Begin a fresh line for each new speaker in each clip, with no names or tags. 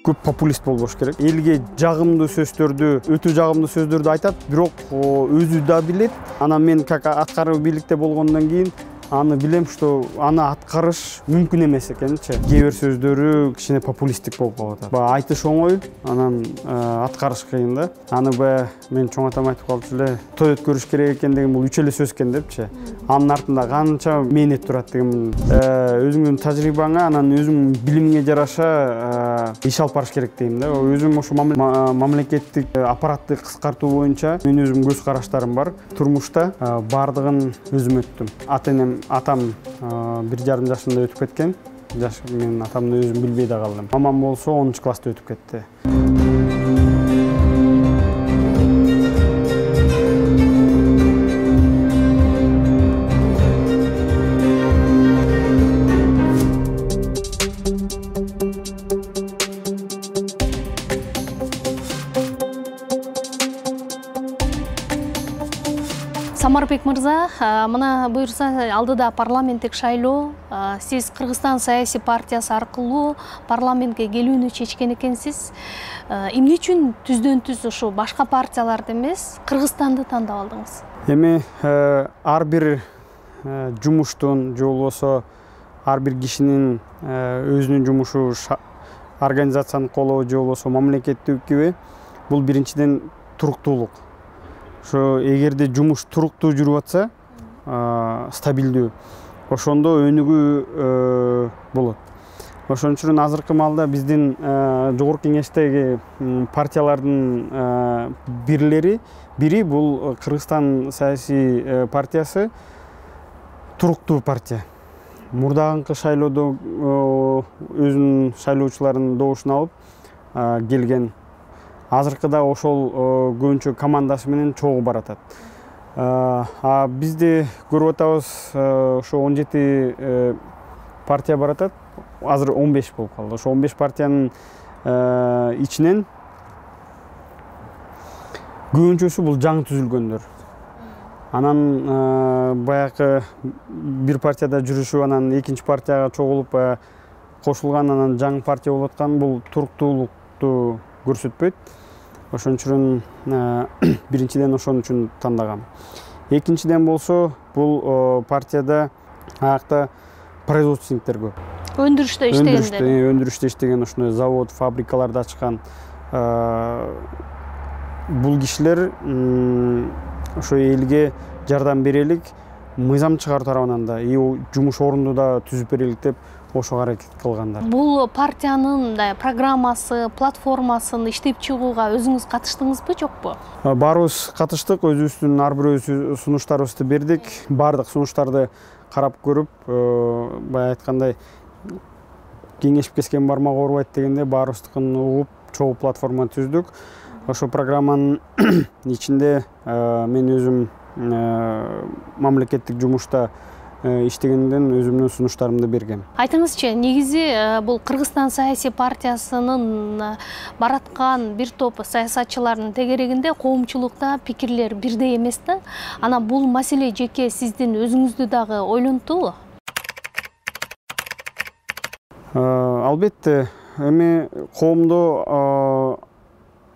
көп популист болбош керек. Элге жагымдуу сөздөрдү, өтө жагымдуу сөздөрдү айтат, бирок өзү да билет. Анан мен как аткаруу бийликте болгондон кийин аны билем, что аны аткарыш мүмкүн эмес экенчи. Кээ бир сөздөрү кичине популисттик болуп калат. Баягы айтыш оңой, анан аткарыш кыйын да. Аны баягы мен чоң атам айтып калчу эле, той өткөрүш керек экен деген бул 3 эле сөз экен депчи. Анын артында канча мээнет турат деген. Өзүңдүн тажрыйбаңа, анан өзүңдүн билимиңе жараша иш алып барыш керек дейм да. Өзүм ошо мамлекеттик аппаратты кыскартуу боюнча мен өзүм көз караштарым бар. Турмушта бардыгын өзүм өттүм. Атам 1,5 жашында өтүп кеткен. Мен атамды өзүм билбей да калдым. Мамам болсо 10 класста өтүп кетти.
Самарбек мырза, мына буюрса алдыда парламенттик шайлоо, сиз Кыргызстан саясий партиясы аркылуу парламентке келүүнү чечкен экенсиз. Эмне үчүн түздөн-түз ушу башка партияларды эмес, Кыргызстанды тандап алдыңыз?
Эми ар бир жумуштун же болбосо ар бир кишинин өзүнүн жумушу организацияны колоо же болбосо мамлекеттикпи, бул биринчиден туруктуулук. Ошо эгерде жумуш туруктуу жүрүп атса, стабилдүү, ошондо өнүгүү болот. Ошон үчүн азыркы маалда биздин жогорку кеңештеги партиялардын бири бул Кыргызстан саясий партиясы туруктуу партия. Мурдагы шайлоодо өзүнүн шайлоочуларынын добушун алып келген. Азыркыда ошол көбүнчө командасы менен чогуу баратат. Бизди көрүп атабыз, ошо 17 партия баратат. Азыр 15 болуп калды. Ошо 15 партиянын ичинен көбүнчөсү бул жаңы түзүлгөндөр. Анан баягы бир партияда жүрүшүп, анан экинчи партияга чогулуп кошулган, анан жаңы партия болуп аткан, бул туруктуулукту көрсөтпөйт. Ошон үчүн биринчиден ошон үчүн тандагам. Экинчиден болсо, бул партияда аякта производственниктер көп.
Өндүрүштө иштегендер.
Өндүрүштө иштеген, ошондой завод, фабрикаларды ачкан бул кишилер ошо элге жардам берелик, мыйзам чыгаруу тарабынан да, жумуш орунду да түзүп берелик деп ошого аракет кылгандар.
Бул партиянын программасы, платформасын иштеп чыгууга өзүңүз катыштыңызбы, жокпу?
Баарыбыз катыштык, өзүбүздүн ар бирөөбүз сунуштарыбызды бердик. Бардык сунуштарды карап көрүп, баягы айткандай, кеңешип кескен бармак оорубайт дегенде баарыбыздыкын угуп, чогуу платформа түздүк. Ошо программанын ичинде мен өзүм мамлекеттик жумушта иштегенден өзүмдүн сунуштарымды бергем.
Айтыңызчы, негизи бул Кыргызстан саясий партиясынын бараткан бир топ саясатчылардын тегерегинде коомчулукта пикирлер бирдей эмес да. Анан бул маселе жеке сиздин өзүңүздү дагы ойлонтубу?
Албетте, эми коомдо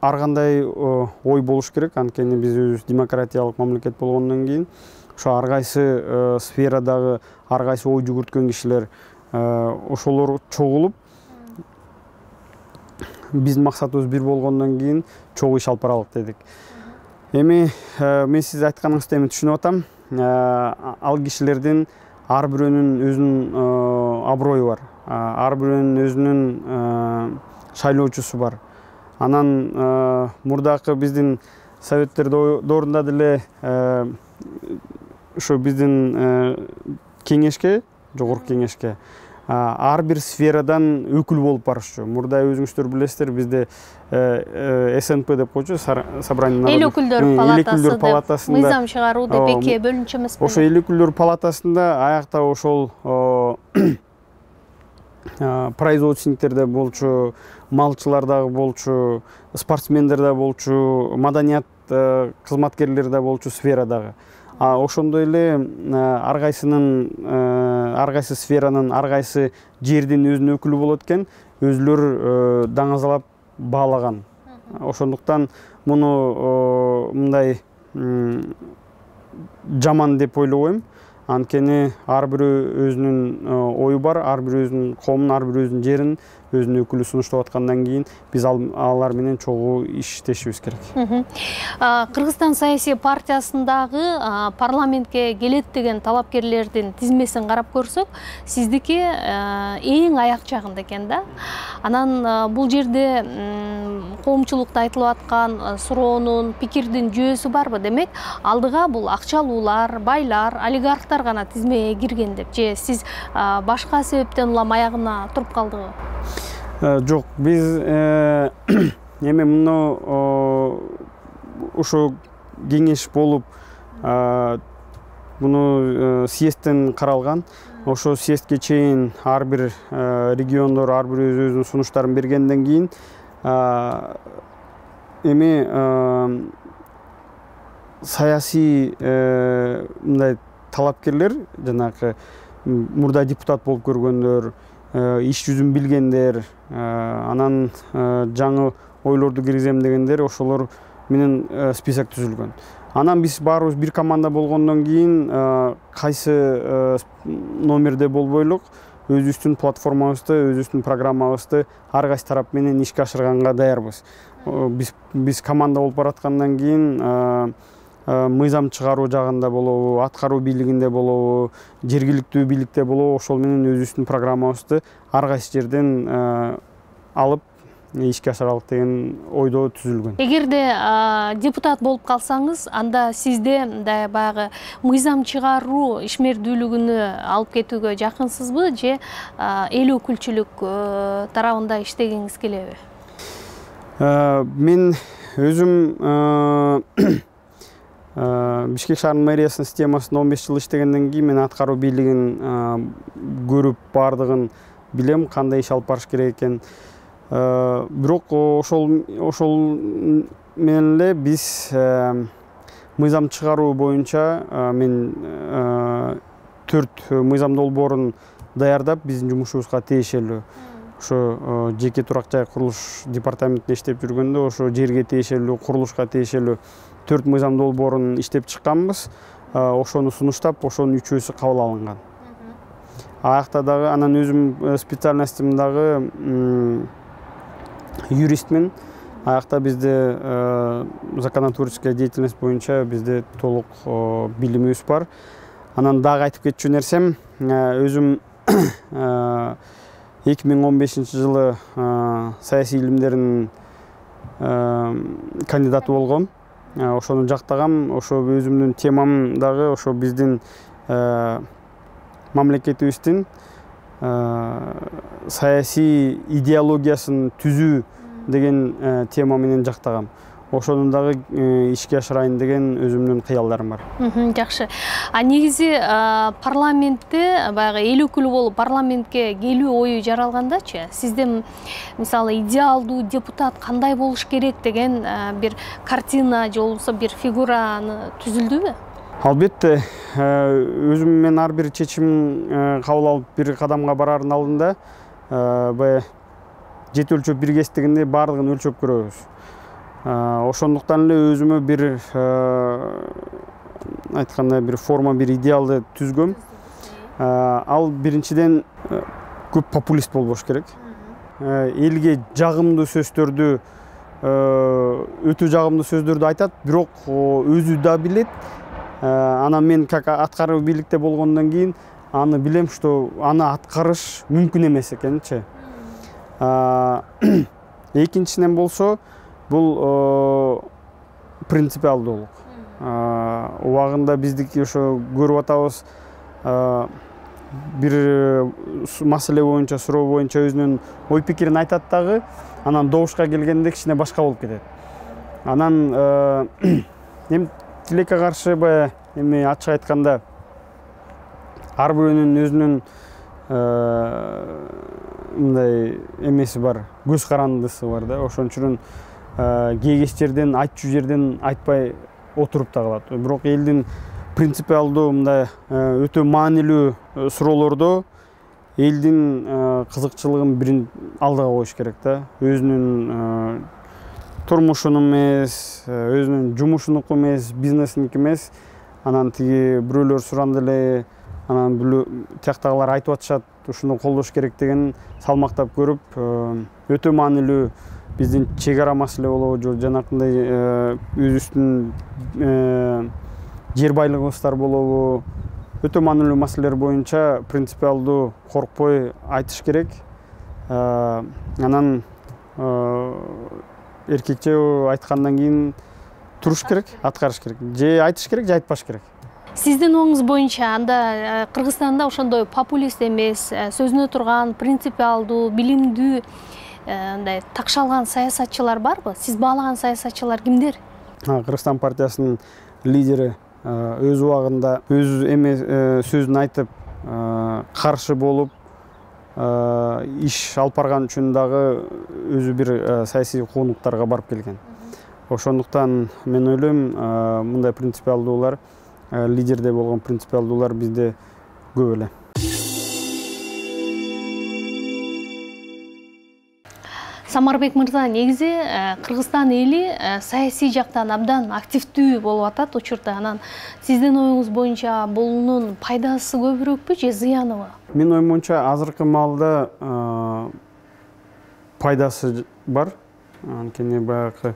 ар кандай ой болуш керек, анткени биз өзүбүз демократиялык мамлекет болгондон кийин ошо ар кайсы сферадагы ар кайсы ой жүгүрткөн кишилер ошолор чогулуп, биздин максатыбыз бир болгондон кийин чогуу иш алып баралык дедик. Эми мен сиз айтканыңызды эми түшүнүп атам. Ал кишилердин ар бирөөнүн өзүнүн аброю бар. Ар бирөөнүн өзүнүн шайлоочусу бар. Анан мурдакы биздин советтер доорунда деле ошо биздин кеңешке, жогорку кеңешке ар бир сферадан өкүл болуп барышчу. Мурда өзүңүздөр билесиздер, бизде СНП деп койчу, собрание народов.
Эл өкүлдөр палатасында мыйзам чыгаруу деп экиге бөлүнчү эмеспи?
Ошо эл өкүлдөр палатасында аякта ошол производственниктер да болчу, малчылар дагы болчу, спортсмендер да болчу, маданият кызматкерлери да болчу сферадагы. ошондой эле ар кайсы сферанын ар кайсы жердин өзүнүн өкүлү болот экен, өзүлөр даңазалап баалаган. Ошондуктан муну мындай жаман деп ойлобойм. Анткени ар бирөө өзүнүн ою бар, ар бирөө өзүнүн коомун, ар бирөө өзүнүн жерин өзүнүн өкүлү сунуштап аткандан кийин биз алар менен чогуу иштешибиз керек.
Кыргызстан саясий партиясындагы парламентке келет деген талапкерлердин тизмесин карап көрсөк, сиздики эң аяк жагында экен да. Анан бул жерде коомчулукта айтылып аткан суроонун, пикирдин жүйөсү барбы? Демек, алдыга бул акчалуулар, байлар, олигархтар гана тизмеге кирген деп, же сиз башка себептен улам аягына туруп калдыбы?
Жок, биз эми муну ошо кеңеш болуп, муну съездден каралган. Ошо съездге чейин ар бир региондор ар бир өзүнүн сунуштарын бергенден кийин эми саясий мындай талапкерлер, жанагы мурда депутат болуп көргөндөр, иш жүзүн билгендер, анан жаңы ойлорду киргизем дегендер, ошолор менен список түзүлгөн. Анан биз баарыбыз бир команда болгондон кийин кайсы номерде болбойлук өзүбүздүн платформабызды, өзүбүздүн программабызды ар кайсы тарап менен ишке ашырганга даярбыз. Биз команда болуп бараткандан кийин мыйзам чыгаруу жагында болобу, аткаруу бийлигинде болобу, жергиликтүү бийликте болобу, ошол менен өзүбүздүн программабызды ар кайсы жерден алып ишке ашыралык деген ойдо түзүлгөн.
Эгерде депутат болуп калсаңыз, анда сизде мындай баягы мыйзам чыгаруу ишмердүүлүгүнү алып кетүүгө жакынсызбы, же эл өкүлчүлүк тарабында иштегиңиз келеби?
Мен өзүм Бишкек шаарынын мэриясынын системасында 15 жыл иштегенден кийин мен аткаруу бийлигин көрүп, бардыгын билем, кандай иш алып барыш керек экен. Бирок ошол менен эле биз мыйзам чыгаруу боюнча мен 4 мыйзам долбоорун даярдап, биздин жумушубузга тиешелүү. Ошо жеке турак жай курулуш департаментинде иштеп жүргөндө, ошо жерге тиешелүү, курулушка тиешелүү 4 мыйзам долбоорун иштеп чыкканбыз. Ошону сунуштап, ошонун 3-өсү кабыл алынган. Аякта дагы анан өзүм специальностьтим дагы юристмин. Аякта бизде законотворческая деятельность боюнча бизде толук билимибиз бар. Анан дагы айтып кетчү нерсем, өзүм 2015 жылы саясий илимдеринин кандидаты болгом. Ошону жактагам, ошо өзүмдүн темам дагы ошо биздин мамлекетибиздин саясий идеологиясын түзүү деген тема менен жактагам. Ошону дагы ишке ашырайын деген өзүмдүн кыялдарым бар.
Жакшы. Негизи парламентте баягы эл өкүлү болуп парламентке келүү ою жаралгандачы, сизде мисалы идеалдуу депутат кандай болуш керек деген бир картина же болбосо бир фигураны түзүлдүбү?
Албетте, өзүм мен ар бир чечим кабыл алып бир кадамга барардын алдында баягы жет өлчөп бир кес дегенде баардыгын өлчөп көрөбүз. Ошондуктан эле өзүмө бир айткандай бир форма, бир идеалды түзгөм. Ал биринчиден көп популист болбош керек. Элге жагымдуу сөздөрдү, өтө жагымдуу сөздөрдү айтат, бирок өзү да билет. Анан мен как аткаруу бийликте болгондон кийин аны билем, что аны аткарыш мүмкүн эмес экенчи. Экинчиден болсо, бул принципиалдуулук. Убагында биздики ошо көрүп атабыз, бир маселе боюнча, суроо боюнча өзүнүн ой пикирин айтат дагы, анан добушка келгенде кичине башка болуп кетет. Анан тилекке каршы баягы эми ачык айтканда ар бирөөнүн өзүнүн мындай эмеси бар, көз карандысы бар да. Ошон үчүн кээ жерден айтчу жерден айтпай отуруп да калат. Бирок элдин принципиалдуу мындай өтө маанилүү суроолордо элдин кызыкчылыгын бирин алдыга коюш керек да. Өзүнүн турмушун эмес, өзүнүн жумушунуку эмес, бизнесиники эмес. Анан тиги бирөөлөр суранды эле, анан тияктагылар айтып атышат, ушуну колдош керек деген салмактап көрүп, өтө маанилүү биздин чек ара маселе болобу, же жанакындай өзүбүздүн жер байлыгыбыздар болобу, өтө маанилүү маселелер боюнча принципиалдуу коркпой айтыш керек. Анан эркекче айткандан кийин туруш керек, аткарыш керек. Же айтыш керек, же айтпаш керек.
Сиздин оңуңуз боюнча анда Кыргызстанда ошондой популист эмес, сөзүнө турган, принципиалдуу, билимдүү, андай такшалган саясатчылар барбы? Сиз баалаган саясатчылар кимдер?
Кыргызстан партиясынын лидери өз убагында өз эмес сөзүн айтып, каршы болуп, иш алып барган үчүн дагы өзү бир саясий куугунтуктарга барып келген. Ошондуктан мен ойлойм, мындай принципиалдуулар, лидерде болгон принципиалдуулар бизде көп эле.
Самарбек мырза, негизи Кыргызстан эли саясий жактан абдан активдүү болуп атат учурда. Анан сиздин оюңуз боюнча бунун пайдасы көбүрөөкпү же зыяныбы?
Менин оюм боюнча азыркы маалда пайдасы бар. Анткени баягы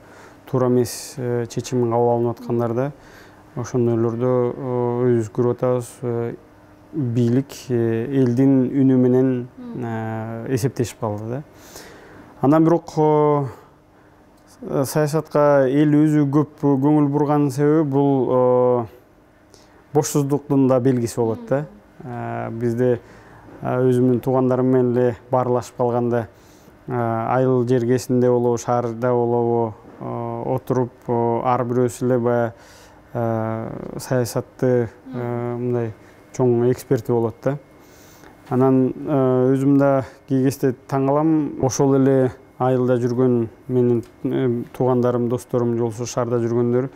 туура эмес чечим кабыл алынып аткандарда ошондойлордо өзүбүз көрүп атабыз, бийлик элдин үнү менен эсептешип калды да. Анан бирок саясатка эл өзү көп көңүл бурган себеби бул бошсуздуктун да белгиси болот да. Бизде өзүмдүн туугандарым менен эле баарлашып калганда айыл жергесинде болобу, шаарда болобу отуруп ар бирөөсү эле баягы саясатты мындай чоң эксперти болот да. Анан өзүм да кей кезде таң калам, ошол эле айылда жүргөн менин туугандарым, досторум, же болбосо шаарда жүргөндөр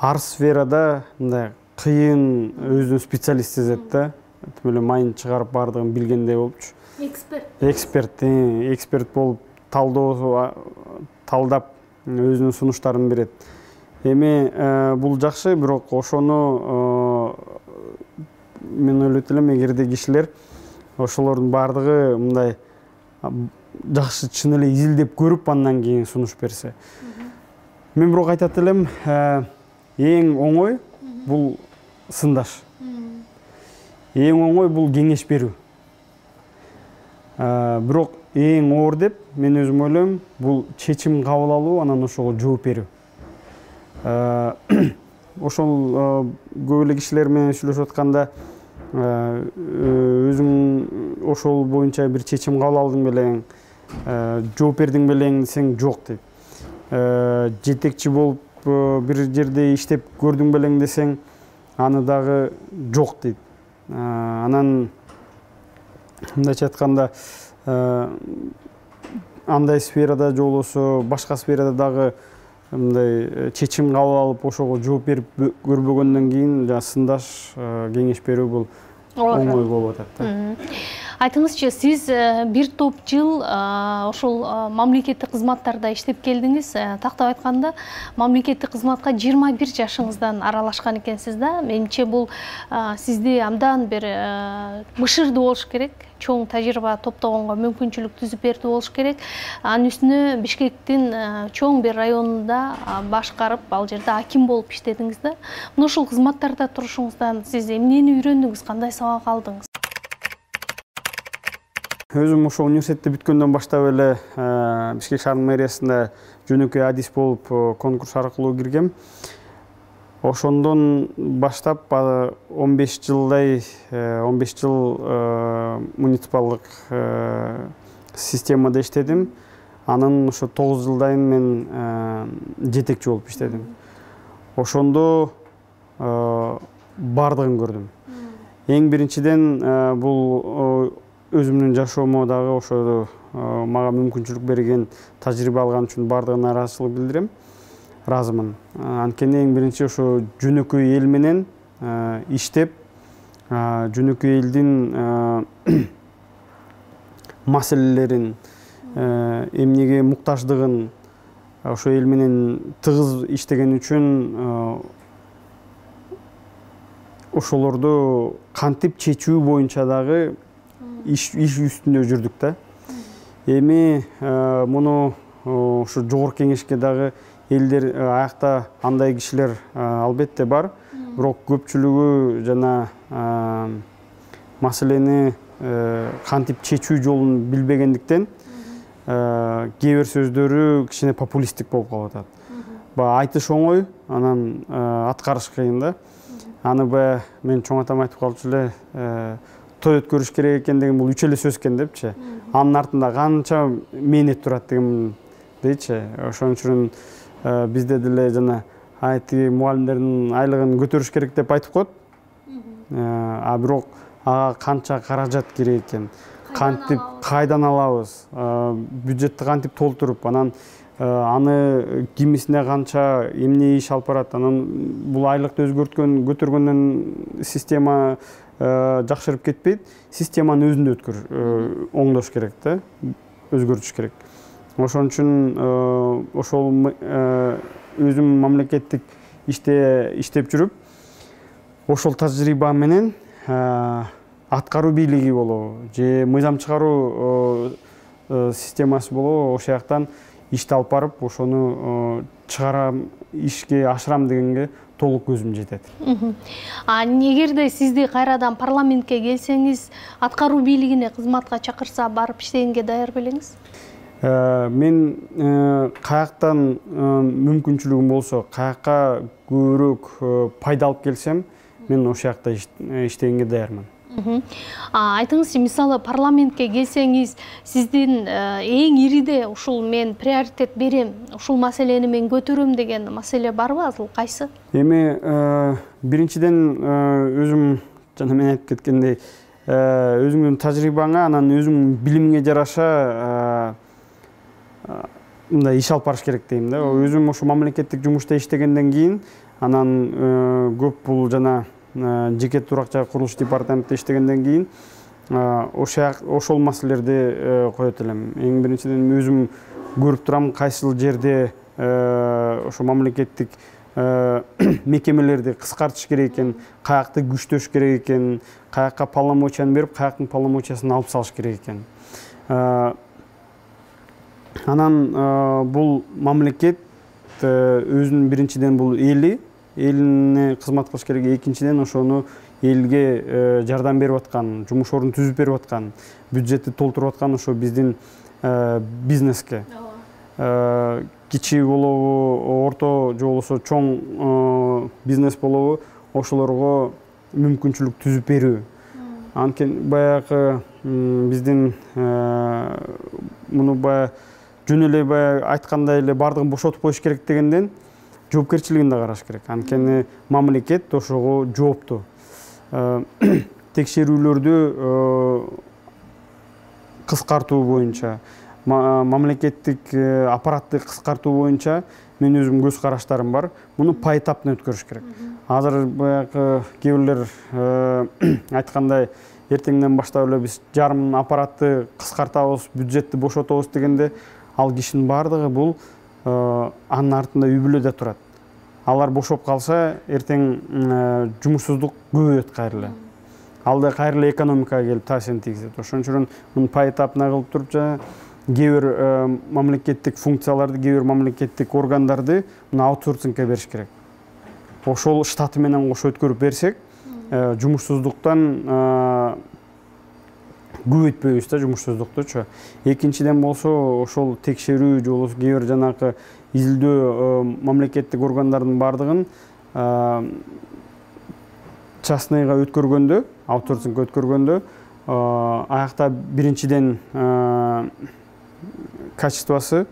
ар сферада мындай кыйын өзүнүн специалист сезет да. Тим эле майын чыгарып бардыгын билгендей болупчу. Эксперт болуп талдап өзүнүн сунуштарын берет. Эми бул жакшы, бирок ошону мен ойлойт элем, эгерде кишилер ошолордун бардыгы мындай жакшы чын эле изилдеп көрүп андан кийин сунуш берсе. Мен бирок айтат элем, эң оңой бул сындаш. Эң оңой бул кеңеш берүү. Бирок эң оор деп мен өзүм ойлойм, бул чечим кабыл алуу, анан ошого жооп берүү. Ошол көп эле кишилер менен сүйлөшүп атканда өзүң ошол боюнча бир чечим кабыл алдың белең, жооп бердиң белең десең, жок дейт. Жетекчи болуп бир жерде иштеп көрдүң белең десең, аны дагы жок дейт. Анан мындайча айтканда, андай сферада же болбосо башка сферада дагы мындай чечим кабыл алып, ошого жооп берип көрбөгөндөн кийин сындаш, кеңеш берүү бул оңой болуп атат.
Айтыңызчы, сиз бир топ жыл ошол мамлекеттик кызматтарда иштеп келдиңиз. Тактап айтканда, мамлекеттик кызматка 21 жашыңыздан аралашкан экенсиз да. Менимче бул сизди абдан бир бышырдуу болуш керек. Чоң тажрыйба топтогонго мүмкүнчүлүк түзүп берди болуш керек. Анын үстүнө Бишкектин чоң бир районунда башкарып, ал жерде аким болуп иштедиңиз да. Мына ушул кызматтарда турушуңуздан сиз эмнени үйрөндүңүз, кандай сабак алдыңыз?
Өзүм ошол университетти бүткөндөн баштап эле Бишкек шаарынын мэриясында жөнөкөй адис болуп конкурс аркылуу киргем. Ошондон баштап 15 жыл муниципалдык системада иштедим. Анын ошо 9 жылдайын мен жетекчи болуп иштедим. Ошондо бардыгын көрдүм. Эң биринчиден бул өзүмдүн жашоомо дагы ошо мага мүмкүнчүлүк берген, тажрыйба алган үчүн бардыгына ыраазычылык билдирем. ыраазымын. Анткени эң биринчи ошо жөнөкөй эл менен иштеп, жөнөкөй элдин маселелерин, эмнеге муктаждыгын ошо эл менен тыгыз иштеген үчүн ошолорду кантип чечүү боюнча дагы иш үстүндө жүрдүк да. Эми муну ошо жогорку кеңешке дагы элдер аякта андай кишилер албетте бар, бирок көпчүлүгү жана маселени кантип чечүү жолун билбегендиктен кээ бир сөздөрү кичине популисттик болуп калып атат. Баягы айтыш оңой, анан аткарыш кыйын да. Аны баягы мен чоң атам айтып калчу эле, той өткөрүш керек экен деген бул 3 эле сөз экен депчи. Анын артында канча мээнет турат деген дейчи. Ошон үчүн бизде деле жана тиги мугалимдердин айлыгын көтөрүш керек деп айтып коет. Бирок ага канча каражат керек экен, кантип кайдан алабыз, бюджетти кантип толтуруп, анан аны кимисине канча эмне иш алып барат, анан бул айлыкты көтөргөндөн система жакшырып кетпейт, системаны өзүндө оңдош керек да, өзгөртүш керек. Ошон үчүн ошол өзүм мамлекеттик иштеп жүрүп, ошол тажрыйба менен аткаруу бийлиги болобу же мыйзам чыгаруу системасы болобу, ошол жактан ишти алып барып, ошону чыгарам, ишке ашырам дегенге толук көзүм жетет.
Эгерде сизди кайрадан парламентке келсеңиз, аткаруу бийлигине кызматка чакырса, барып иштегенге даяр белеңиз?
Мен каяктан мүмкүнчүлүгүм болсо, каякка көбүрөөк пайда алып келсем, мен ошол жакта иштегенге даярмын.
Айтыңызчы, мисалы парламентке келсеңиз, сиздин эң ириде ушул мен приоритет берем, ушул маселени мен көтөрөм деген маселе барбы, азыр кайсы?
Эми биринчиден өзүм жана мен айтып кеткендей, өзүңдүн тажрыйбаңа, анан өзүңдүн билимиңе жараша мындай иш алып барыш керек дейм да. Өзүм ошо мамлекеттик жумушта иштегенден кийин, анан көп бул жана жеке турак-жай курулуш департаментте иштегенден кийин ошол маселелерди коет элем. Эң биринчиден өзүм көрүп турам, кайсыл жерде ошо мамлекеттик мекемелерди кыскартыш керек экен, каякты күчтөш керек экен, каякка полномочияны берип, каяктын полномочиясын алып салыш керек экен. Анан бул мамлекет өзүнүн биринчиден бул элине кызмат кылыш керек, экинчиден ошону элге жардам берип аткан, жумуш ордун түзүп берип аткан, бюджетти толтуруп аткан ошо биздин бизнеске. Кичи болобу, орто же болбосо чоң бизнес болобу, ошолорго мүмкүнчүлүк түзүп берүү. Анткени баягы биздин муну баягы жөн эле баягы айткандай эле бардыгын бошотуп коюш керек дегенден жоопкерчилигин да караш керек. Анткени мамлекет ошого жооптуу. Текшерүүлөрдү кыскартуу боюнча, мамлекеттик аппаратты кыскартуу боюнча мен өзүм көз караштарым бар. Муну пайтаптын өткөрүш керек. Азыр баягы кээ бирлер айткандай, эртеңден баштап эле биз жарым аппаратты кыскартабыз, бюджетти бошотобуз дегенде, ал кишинин бардыгы бул анын артында үй бүлөдө турат. Алар бошоп калса, эртең жумушсуздук көбөйөт кайрылы. Ал да кайрылы экономикага келип таасирин тийгизет. Ошон үчүн муну пайтапына кылып туруп, кээ бир мамлекеттик функцияларды, кээ бир мамлекеттик органдарды аутсорсингке бериш керек. Ошол штаты менен кошо өткөрүп берсек, жумушсуздуктан көбөйтпөйбүз да, жумушсуздуктучу. Экинчиден болсо, ошол текшерүү же болбосо кээ бир жанакы изилдөө мамлекеттик органдардын бардыгын частныйга өткөргөндө, аутсорсингге өткөргөндө, аякта биринчиден качествосы,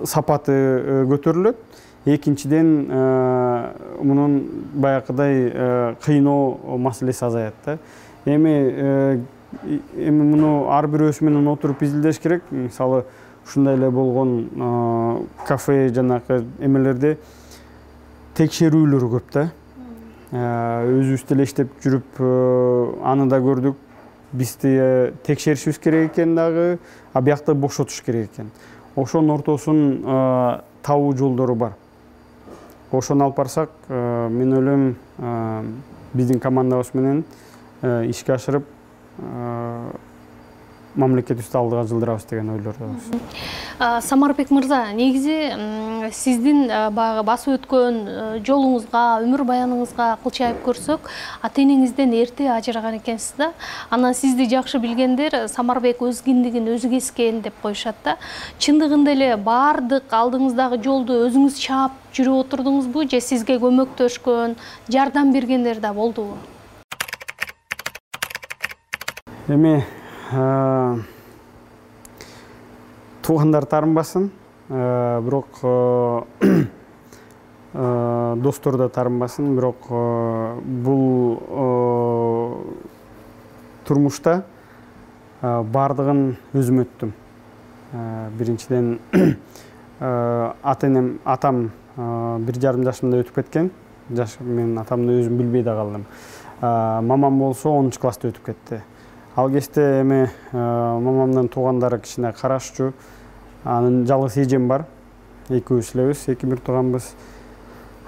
сапаты көтөрүлөт. Экинчиден мунун баягыдай кыйноо маселеси азаят да. Эми муну ар бирөөсү менен отуруп изилдеш керек. Мисалы, ушундай эле болгон кафе жанакы эмелерде текшерүүлөр көп да. Өзүбүз деле иштеп жүрүп аны да көрдүк. Бизди текшеришибиз керек экен дагы, а биякта бошотуш керек экен. Ошонун ортосун табуу жолдору бар. Ошону алып барсак, мен ойлойм, биздин командабыз менен ишке ашырып мамлекетибизди алдыга жылдырабыз деген ойлордобуз.
Самарбек мырза, негизи сиздин баягы басып өткөн жолуңузга, өмүр баяныңызга кылчайып көрсөк, ата энеңизден эрте ажыраган экенсиз да. Анан сизди жакшы билгендер Самарбек өз киндигин өзү кескен деп коюшат да. Чындыгында эле бардык алдыңыздагы жолду өзүңүз чаап жүрүп отурдуңузбу же сизге көмөктөшкөн, жардам бергендер да болдубу?
Эми туугандар таарынбасын, бирок достор да таарынбасын, бирок бул турмушта бардыгын өзүм өттүм. Биринчиден атам 1,5 жашымда өтүп кеткен. Мен атамды өзүм билбей да калдым. Мамам болсо 10 класста өтүп кетти. Ал кезде эми мамамдын туугандары кичине карашчу. Анын жалгыз эжем бар. Экөөбүз элебиз, эки-бир тууганбыз.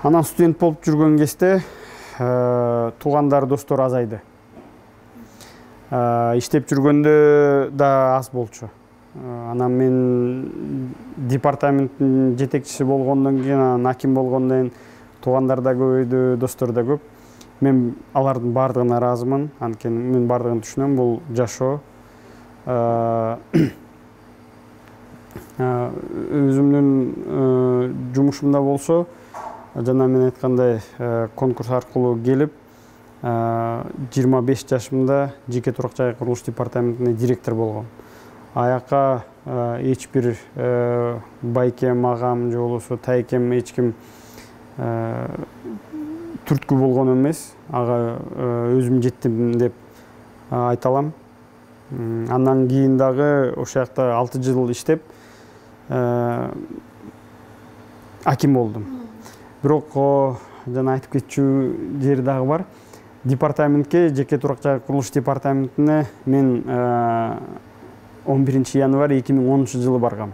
Анан студент болуп жүргөн кезде туугандар, достор азайды. Иштеп жүргөндө да аз болчу. Анан мен департаменттин жетекчиси болгондон кийин, анан аким болгондон кийин туугандар да көбөйдү, достор да көп. Мен алардын бардыгына ыраазымын, анткени мен бардыгын түшүнөм, бул жашоо. Өзүмдүн жумушумда болсо, жана мен айткандай конкурс аркылуу келип, 25 жашымда жеке турак жай курулуш департаментине директор болгом. Аяка эч бир байкем, агам же болбосо тайкем эч ким түрткү болгон эмес. Ага өзүм жеттим деп айта алам. Андан кийин дагы ошол жакта 6 жыл иштеп аким болдум. Бирок жана айтып кетчү жери дагы бар. Департаментке, жеке турак жай курулуш департаментине мен 11 январь 2010 жылы баргам.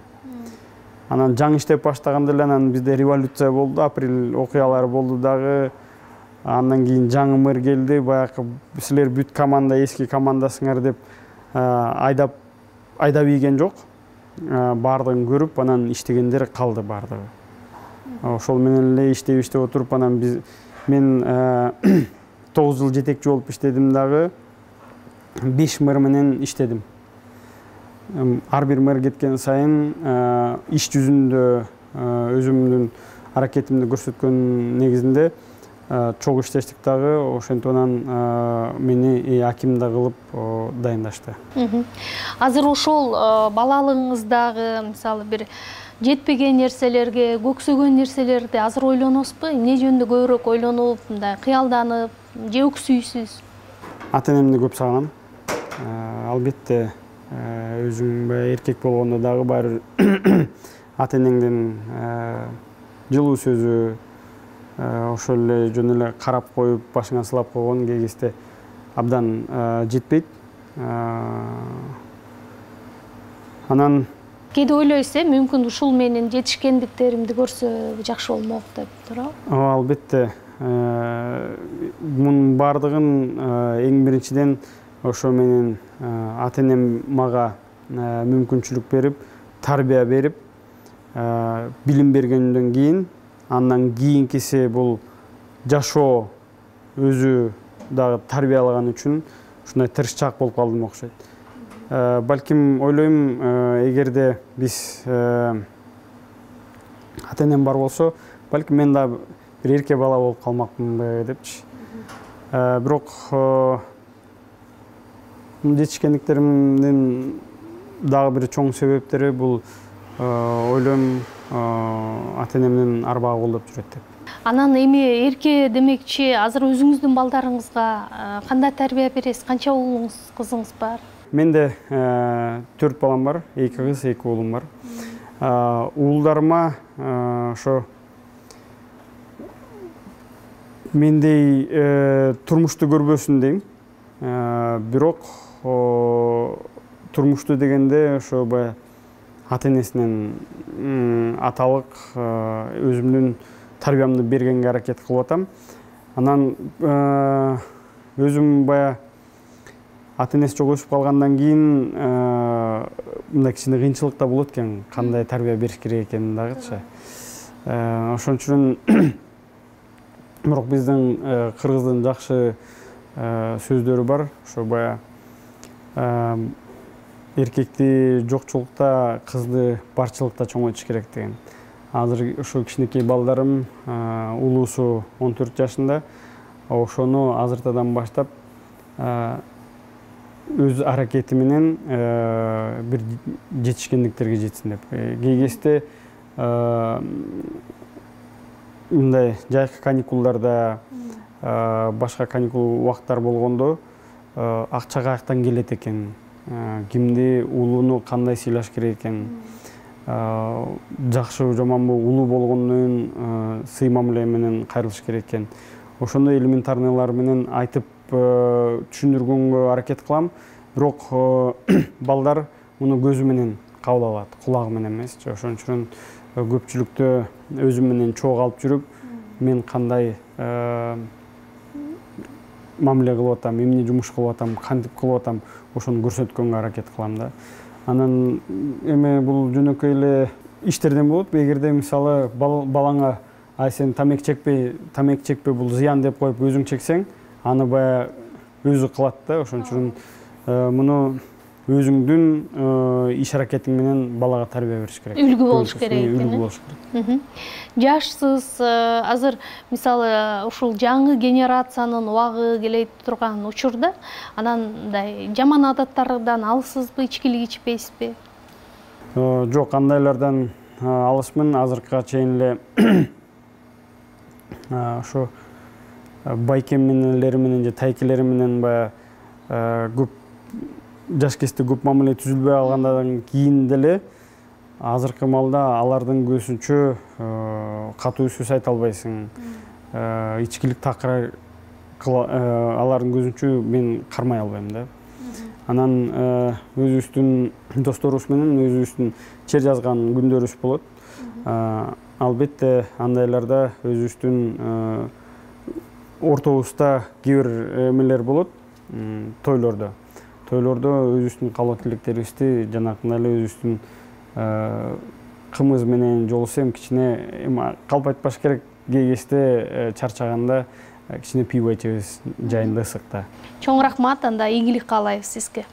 Анан жаңы иштеп баштаганда эле анан бизде революция болду, апрель окуялары болду дагы. Андан кийин жаңы мэр келди, баягы силер бүт команда эски командасыңар деп айдап ийген жок. Бардыгын көрүп, анан иштегендер калды бардыгы. Ошол менен эле иштеп отуруп, анан мен 9 жыл жетекчи болуп иштедим дагы, 5 мэр менен иштедим. Ар бир мэр кеткен сайын иш жүзүндө өзүмдүн аракетимди көрсөткөн негизинде чогуу иштештик дагы, ошентип анан мени аким да кылып дайындашты.
Азыр ошол балалыгыңыздагы, мисалы бир жетпеген нерселерге, көксөгөн нерселерди азыр ойлоносузбу? Эмне жөнүндө көбүрөөк ойлонуп, мындай кыялданып, же өксүйсүз?
Ата энемди көп сагынам. Албетте өзүм эркек болгондо дагы баары ата энеңдин жылуу сөзү, ошол эле жөн эле карап коюп, башыңа сылап койгон кээ кезде абдан жетпейт. Анан
кээде ойлойсуз, мүмкүн ушул менин жетишкендиктеримди көрсө жакшы болмок деп туурабы?
Албетте. Мунун бардыгын эң биринчиден ошо менен ата энем мага мүмкүнчүлүк берип, тарбия берип, билим бергенден кийин, андан кийинкиси бул жашоо өзү дагы тарбиялаган үчүн ушундай тырышчаак болуп калдым окшойт. Балким ойлойм, эгерде биз ата энем бар болсо, балким мен да бир эрке бала болуп калмакмынбы депчи. Бирок жетишкендиктеримдин дагы бир чоң себептери бул ойлойм ата энемдин арбагы колдоп жүрөт деп.
Анан эми эрке демекчи, азыр өзүңүздүн балдарыңызга кандай тарбия бересиз? Канча уулуңуз, кызыңыз бар?
Менде 4 балам бар, 2 кыз, 2 уулум бар. Уулдарыма ошо мендей турмушту көрбөсүн дейм. Бирок турмушту дегенде ошо баягы ата-энесинен аталык өзүмдүн тарбиямды бергенге аракет кылып атам. Анан өзүм баягы ата-энеси жок өсүп калгандан кийин мындай кичине кыйынчылык да болот экен, кандай тарбия бериш керек экенин дагычы. Ошон үчүн бирок биздин кыргыздын жакшы сөздөрү бар. Ошо баягы эркекти жокчулукта, кызды барчылыкта чоңойтуш керек деген. Азыр ошо кичинекей балдарым, улуусу 14 жашында. Ошону азыртадан баштап өз аракети менен бир жетишкендиктерге жетсин деп. Кей кезде мындай жайкы каникулдарда, башка каникул убакыттар болгондо акча каяктан келет экен, кимди, улууну кандай сыйлаш керек экен, жакшы жаманбы улуу болгондон кийин сый мамиле менен кайрылыш керек экен. Ошондой элементарныйлар менен айтып түшүндүргөнгө аракет кылам. Бирок балдар муну көзү менен кабыл алат, кулагы менен эмес. Ошон үчүн көпчүлүктө өзүм менен чогуу алып жүрүп, мен кандай мамиле кылып атам, эмне жумуш кылып атам, кантип кылып атам, ошону көрсөткөнгө аракет кылам да. Анан эме бул жөнөкөй эле иштерден болот. Эгерде мисалы балаңа ай сен тамеки чекпей бул зыян деп коюп өзүң чексең, аны баягы өзү кылат да. Ошон үчүн муну өзүңдүн иш аракетиң менен балага тарбия бериш керек.
Үлгү болуш керек.
Үлгү болуш керек.
Жашсыз, азыр мисалы ушул жаңы генерациянын убагы келе турган учурда, анан мындай жаман адаттардан алысызбы, ичкилик ичпейсизби?
Жок, андайлардан алысмын. Азыркыга чейин эле ошо байкемелери менен же тайкелери менен баягы көп жаш кезде көп мамиле түзүлбөй алгандан кийин деле азыркы маалда алардын көзүнчө катуу сөз айта албайсың, ичкилик такыр алардын көзүнчө мен кармай албайм да. Анан өзүбүздүн досторубуз менен өзүбүздүн чер жазган күндөрүбүз болот. Албетте андайларда өзүбүздүн ортобузда кээ бир эмелер болот, тойлордо өзүбүздүн каалоо тилектерибизди жанакындай эле өзүбүздүн кымыз менен жолусу эми кичине калп айтпаш керек, кээ кезде чарчаганда кичине пиво ичебиз жайында ысыкта.
Чоң рахмат, анда ийгилик каалайбыз сизге.